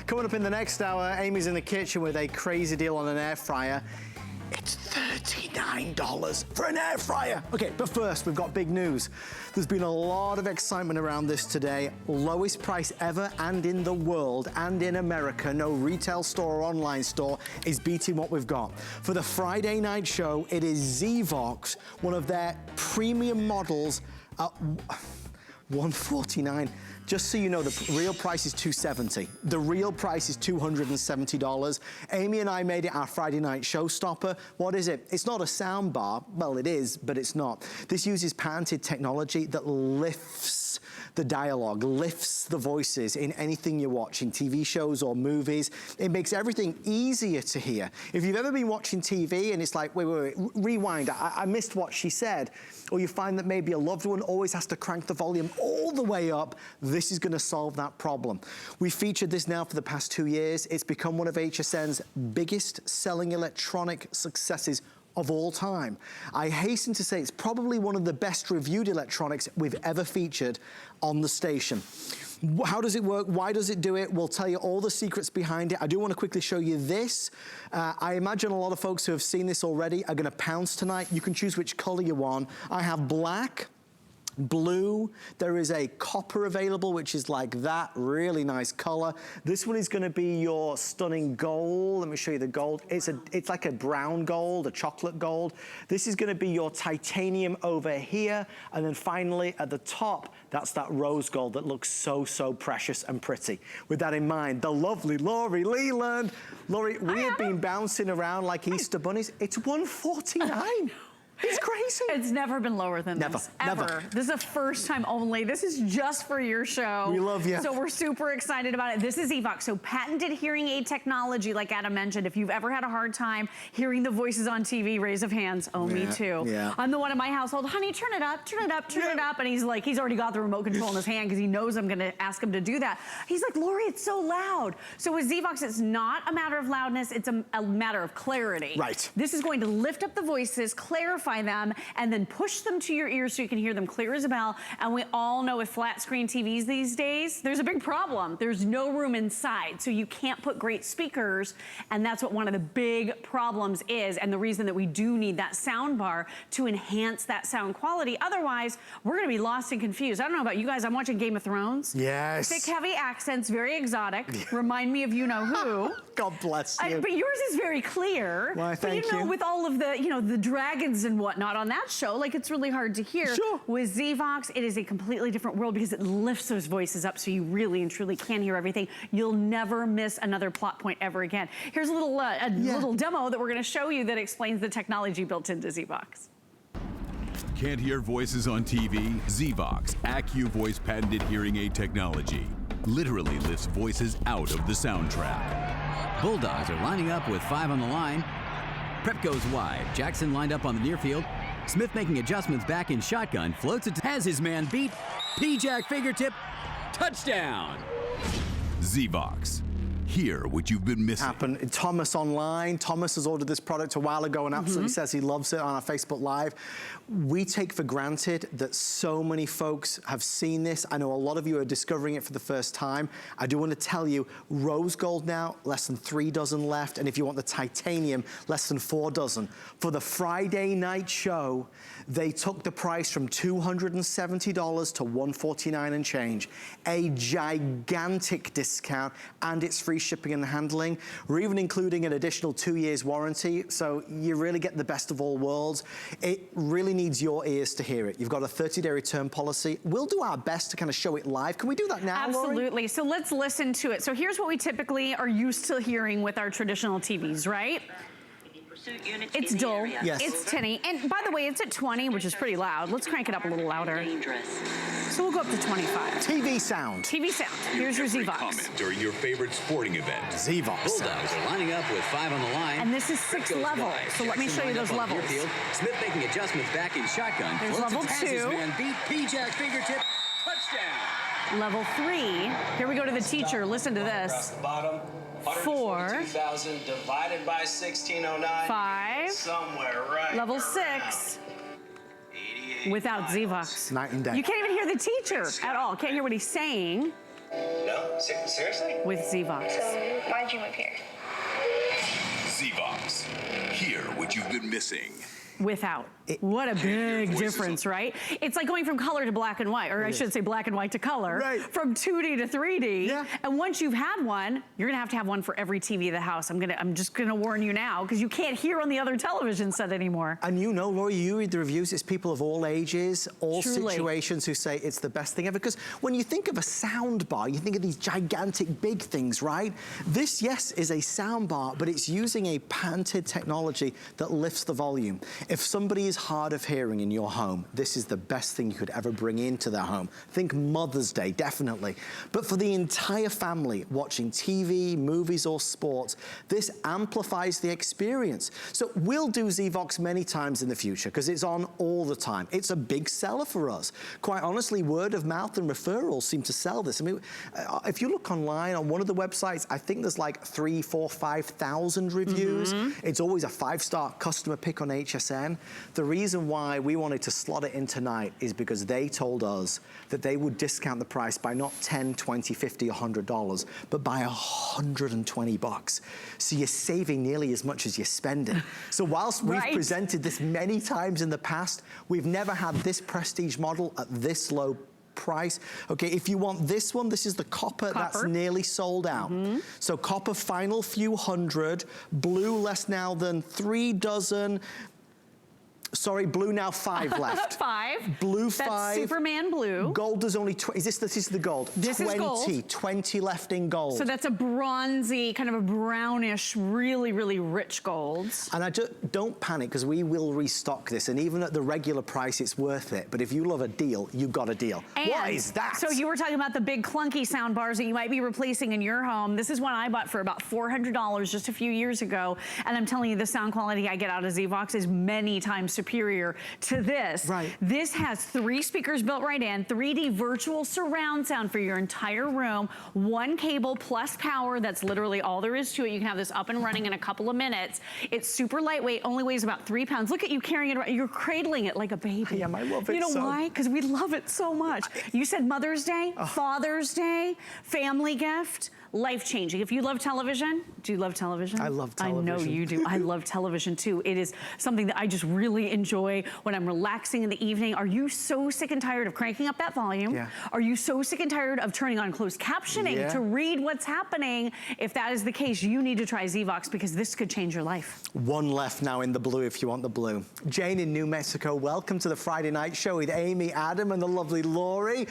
Coming up in the next hour, Amy's in the kitchen with a crazy deal on an air fryer. It's $39 for an air fryer. Okay, but first, we've got big news. There's been a lot of excitement around this today. Lowest price ever and in the world and in America. No retail store or online store is beating what we've got. For the Friday night show, it is ZVOX, one of their premium models at $149. Just so you know, the real price is $270. The real price is $270. Amy and I made it our Friday night showstopper. What is it? It's not a sound bar. Well, it is, but it's not. This uses patented technology that lifts the dialogue, lifts the voices in anything you're watching, TV shows or movies. It makes everything easier to hear. If you've ever been watching TV and it's like, wait, rewind, I missed what she said, or you find that maybe a loved one always has to crank the volume all the way up, this is gonna solve that problem. We've featured this now for the past 2 years. It's become one of HSN's biggest selling electronic successes of all time. I hasten to say it's probably one of the best reviewed electronics we've ever featured on the station. How does it work? Why does it do it? We'll tell you all the secrets behind it. I do want to quickly show you this. I imagine a lot of folks who have seen this already are gonna pounce tonight. You can choose which color you want. I have black, blue, there is a copper available, which is like that, really nice color. This one is gonna be your stunning gold. Let me show you the gold. It's like a brown gold, a chocolate gold. This is gonna be your titanium over here. And then finally at the top, that's that rose gold that looks so, so precious and pretty. With that in mind, the lovely Lori Leland. Lori, we have been bouncing around like Easter bunnies. It's $149. It's crazy. It's never been lower than this, ever. Never. This is a first time only. This is just for your show. We love you. So we're super excited about it. This is ZVOX, so patented hearing aid technology, like Adam mentioned. If you've ever had a hard time hearing the voices on TV, raise of hands. Oh, me too. Yeah. I'm the one in my household, honey, turn it up, turn it up, turn it up. And he's like, he's already got the remote control in his hand because he knows I'm gonna ask him to do that. He's like, Lori, it's so loud. So with ZVOX, it's not a matter of loudness, it's a matter of clarity. Right. This is going to lift up the voices, clarify them, and then push them to your ears so you can hear them clear as a bell. And we all know with flat screen TVs these days, there's a big problem. There's no room inside, so you can't put great speakers, and that's what one of the big problems is, and the reason that we do need that sound bar to enhance that sound quality. Otherwise, we're gonna be lost and confused. I don't know about you guys, I'm watching Game of Thrones. Yes. Thick, heavy accents, very exotic. Remind me of you-know-who. God bless you. But yours is very clear. Why, thank but you know, you. with all of the, the dragons and whatnot on that show, like it's really hard to hear. Sure. With ZVOX, it is a completely different world because it lifts those voices up so you really and truly can hear everything. You'll never miss another plot point ever again. Here's a little little demo that we're gonna show you that explains the technology built into ZVOX. Can't hear voices on TV? ZVOX AccuVoice patented hearing aid technology literally lifts voices out of the soundtrack. Bulldogs are lining up with 5 on the line. Prep goes wide. Jackson lined up on the near field. Smith making adjustments back in shotgun. Floats it, has his man beat. P-Jack fingertip. Touchdown. ZVOX. Hear what you've been missing. Thomas online. Thomas has ordered this product a while ago and absolutely says he loves it on our Facebook Live. We take for granted that so many folks have seen this. I know a lot of you are discovering it for the first time. I do want to tell you, rose gold now, less than 3 dozen left. And if you want the titanium, less than 4 dozen. For the Friday night show, they took the price from $270 to $149 and change. A gigantic discount, and it's free shipping and handling. We're even including an additional 2 years warranty, so you really get the best of all worlds. It really needs your ears to hear it. You've got a 30-day return policy. We'll do our best to kind of show it live. Can we do that now, Absolutely. Lori? So let's listen to it. So here's what we typically are used to hearing with our traditional TVs, right? It's dull, yes. It's tinny, and by the way, it's at 20, which is pretty loud. Let's crank it up a little louder. So we'll go up to 25. TV sound. TV sound. Here's your ZVOX. Comment during your favorite sporting event. ZVOX. Bulldogs are lining up with 5 on the line. And this is 6th level, so let me show you those levels. Smith making adjustments back in shotgun. There's level 2. His man beat. P-Jack fingertip. Touchdown. Level 3. Here we go to the teacher. Listen to this. Across the bottom. 4. 2,000 divided by 1609. 5. Somewhere right. Level around 6. 88 Without miles. ZVOX. Night and day. You can't even hear the teacher at all. Can't hear what he's saying. No? Seriously? with ZVOX. So why'd you move here? ZVOX. Hear what you've been missing. Without. What a big difference, right? It's like going from color to black and white, or I should say black and white to color, Right. from 2D to 3D. Yeah. And once you've had one, you're gonna have to have one for every TV of the house. I'm just gonna warn you now, because you can't hear on the other television set anymore. And you know, Lori, you read the reviews, it's people of all ages, all Truly. situations who say it's the best thing ever. Because when you think of a sound bar, you think of these gigantic big things, right? This, yes, is a sound bar, but it's using a patented technology that lifts the volume. If somebody is hard of hearing in your home, this is the best thing you could ever bring into their home. Think Mother's Day, definitely. But for the entire family watching TV, movies, or sports, this amplifies the experience. So we'll do ZVOX many times in the future because it's on all the time. It's a big seller for us. Quite honestly, word of mouth and referrals seem to sell this. I mean, if you look online on one of the websites, I think there's like 3,000, 4,000, 5,000 reviews. It's always a 5-star customer pick on HSN. The reason why we wanted to slot it in tonight is because they told us that they would discount the price by not 10, 20, 50, $100, but by $120. So you're saving nearly as much as you're spending. So whilst we've presented this many times in the past, we've never had this prestige model at this low price. Okay, if you want this one, this is the copper. That's nearly sold out. So copper, final few hundred, blue less now than 3 dozen. Sorry, blue now 5 left. 5. Blue That's 5. Superman blue. Gold is only 20. This is the gold. This 20, is gold. 20 left in gold. So that's a bronzy, kind of a brownish, really, really rich golds. And I just don't panic because we will restock this. And even at the regular price, it's worth it. But if you love a deal, you've got a deal. And what is that? So you were talking about the big clunky sound bars that you might be replacing in your home. This is one I bought for about $400 just a few years ago. And I'm telling you, the sound quality I get out of ZVOX is many times superior to this. Right. This has 3 speakers built right in, 3D virtual surround sound for your entire room, 1 cable plus power. That's literally all there is to it. You can have this up and running in a couple of minutes. It's super lightweight, only weighs about 3 pounds. Look at you carrying it around. You're cradling it like a baby. Yeah, I love it. You know so. why? Because we love it so much. You said Mother's Day, Father's Day, family gift, life-changing. If you love television, do you love television? I love television. I know you do. I love television too. It is something that I just really enjoy when I'm relaxing in the evening. Are you so sick and tired of cranking up that volume? Yeah. Are you so sick and tired of turning on closed captioning to read what's happening? If that is the case, you need to try ZVOX because this could change your life. 1 left now in the blue if you want the blue. Jane in New Mexico, welcome to the Friday Night Show with Amy, Adam, and the lovely Lori.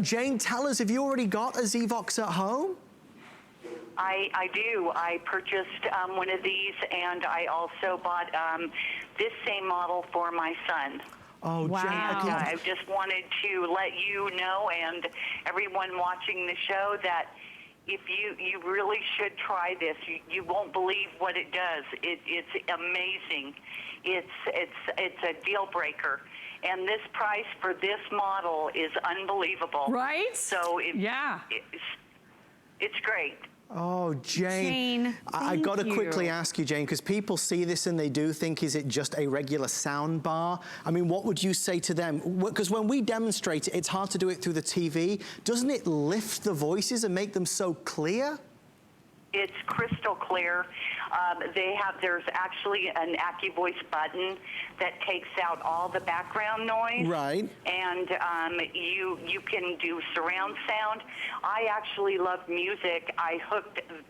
Jane, tell us, have you already got a ZVOX at home? I do. I purchased one of these, and I also bought this same model for my son. Oh, wow. Jane. I just wanted to let you know and everyone watching the show that if you really should try this. You won't believe what it does. It's amazing. It's a deal breaker. And this price for this model is unbelievable. Right? So it's great. Oh, Jane, I got to quickly ask you, Jane, because people see this and they do think, is it just a regular sound bar? I mean, what would you say to them? Because when we demonstrate it, it's hard to do it through the TV. Doesn't it lift the voices and make them so clear? It's crystal clear. There's actually an AccuVoice button that takes out all the background noise. Right. And you can do surround sound. I actually love music.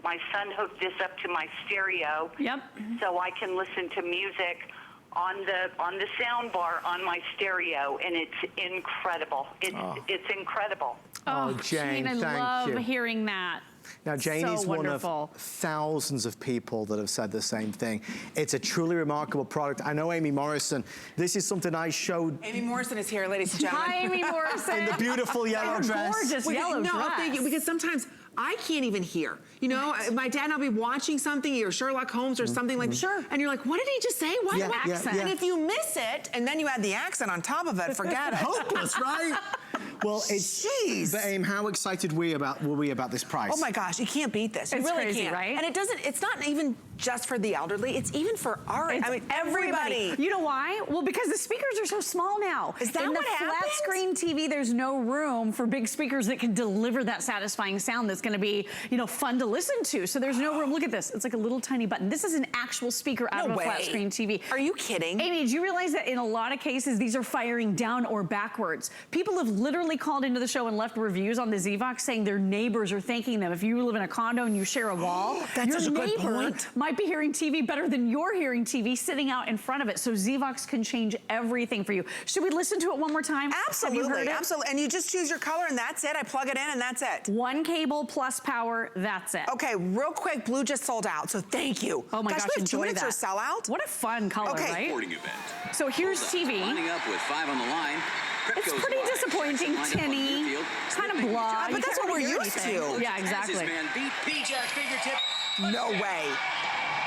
My son hooked this up to my stereo. Yep. So I can listen to music on the sound bar on my stereo, and it's incredible. It's incredible. Oh, Jane, I love hearing that. Now, Jane is one of thousands of people that have said the same thing. It's a truly remarkable product. I know Amy Morrison, this is something I showed. Amy Morrison is here, ladies and gentlemen. Hi, Amy Morrison. In the beautiful yellow dress. Gorgeous yellow dress. No, thank you, because sometimes I can't even hear. You know, my dad and I'll be watching something, or Sherlock Holmes or something like that. And you're like, what did he just say? What accent? And if you miss it, and then you add the accent on top of it, forget it. Hopeless, right? Well, it's... Jeez. But Aim, how excited were we about this price? Oh my gosh, you can't beat this. You It's really crazy, can't. right? And it's not even just for the elderly, it's even for everybody. You know why? Well, because the speakers are so small now. Is that in what the flat happens? screen TV, there's no room for big speakers that can deliver that satisfying sound that's gonna be, fun to listen to. So there's no room. Look at this. It's like a little tiny button. This is an actual speaker out of a flat screen TV. Are you kidding? Amy, do you realize that in a lot of cases, these are firing down or backwards? People have literally called into the show and left reviews on the ZVOX saying their neighbors are thanking them. If you live in a condo and you share a wall, your neighbor might be hearing TV better than you're hearing TV sitting out in front of it. So ZVOX can change everything for you. Should we listen to it one more time? Absolutely, Have you heard it? absolutely. And you just choose your color and that's it. I plug it in and that's it. One cable plus power, that's it. Okay, real quick, blue just sold out, so thank you. Oh my gosh, we have 2 enjoy minutes that. or sell out. What a fun color, right? Sporting event. So here's TV. Lining up with 5 on the line. It's pretty disappointing, tinny, kind of blah. But that's what we're used to. Yeah, exactly. As his man beat P-Jack fingertip. No way.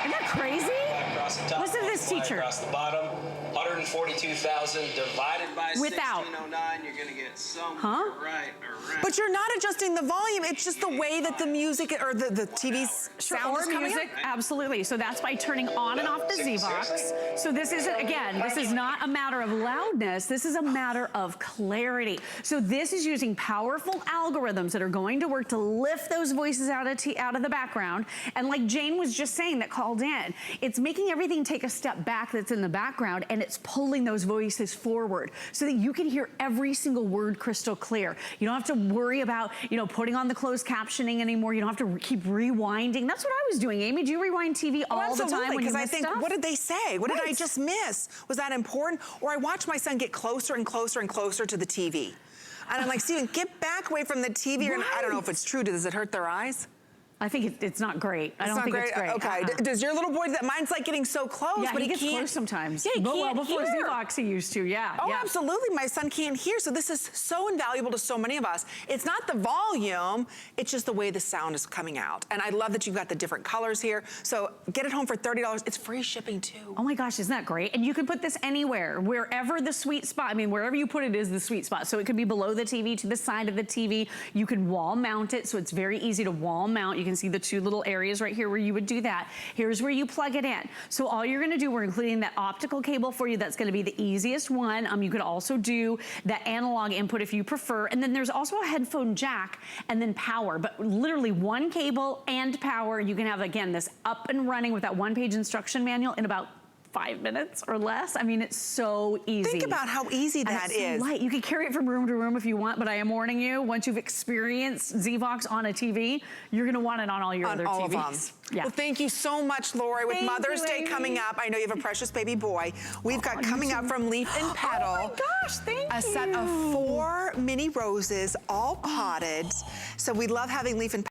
Isn't that crazy? Across the top, Listen to this teacher. across the bottom, 142,000 divided by Without. 1609, you're gonna get somewhere Huh? right around. But you're not adjusting the volume. It's just the way that the music or the TV's sound is Or coming music, out. absolutely. So that's by turning on and off the ZVOX. So this isn't, again, this is not a matter of loudness. This is a matter of clarity. So this is using powerful algorithms that are going to work to lift those voices out of the background. And like Jane was just saying that called in, it's making everything take a step back that's in the background and it's pulling those voices forward so that you can hear every single word crystal clear. You don't have to worry about, putting on the closed captioning anymore. You don't have to keep rewinding. That's what I was doing, Amy. Do you rewind TV all the time when you because I miss think, stuff? what did they say? What did I just miss? Was that important? Or I watched my son get closer and closer and closer to the TV. And I'm like, Steven, get back away from the TV. Right. I don't know if it's true. Does it hurt their eyes? I think it's not great. I don't think it's great. Okay. Does your little boy, mine's like getting so close, Yeah, but he gets can't. close sometimes. Yeah, he Well, can't before hear. ZVOX he used to, yeah. Oh, yeah. absolutely. My son can't hear, so this is so invaluable to so many of us. It's not the volume, it's just the way the sound is coming out. And I love that you've got the different colors here. So get it home for $30. It's free shipping too. Oh my gosh, isn't that great? And you can put this anywhere, wherever the sweet spot, wherever you put it is the sweet spot. So it could be below the TV, to the side of the TV. You can wall mount it, so it's very easy to wall mount. You can see the 2 little areas right here where you would do that. Here's where you plug it in. So all you're gonna do, we're including that optical cable for you. That's gonna be the easiest one. You could also do that analog input if you prefer. And then there's also a headphone jack and then power, but literally 1 cable and power. You can have, again, this up and running with that 1-page instruction manual in about 5 minutes or less. It's so easy. Think about how easy that is. So light. You can carry it from room to room if you want, but I am warning you, once you've experienced ZVOX on a TV, you're gonna want it on all your other all TVs. of them. Yeah. Well, thank you so much, Lori. With Thank Mother's you, Day Amy. coming up, I know you have a precious baby boy. We've got coming up from Leaf and Petal. Oh my gosh, thank you. A set of 4 mini roses, all potted. So we love having Leaf and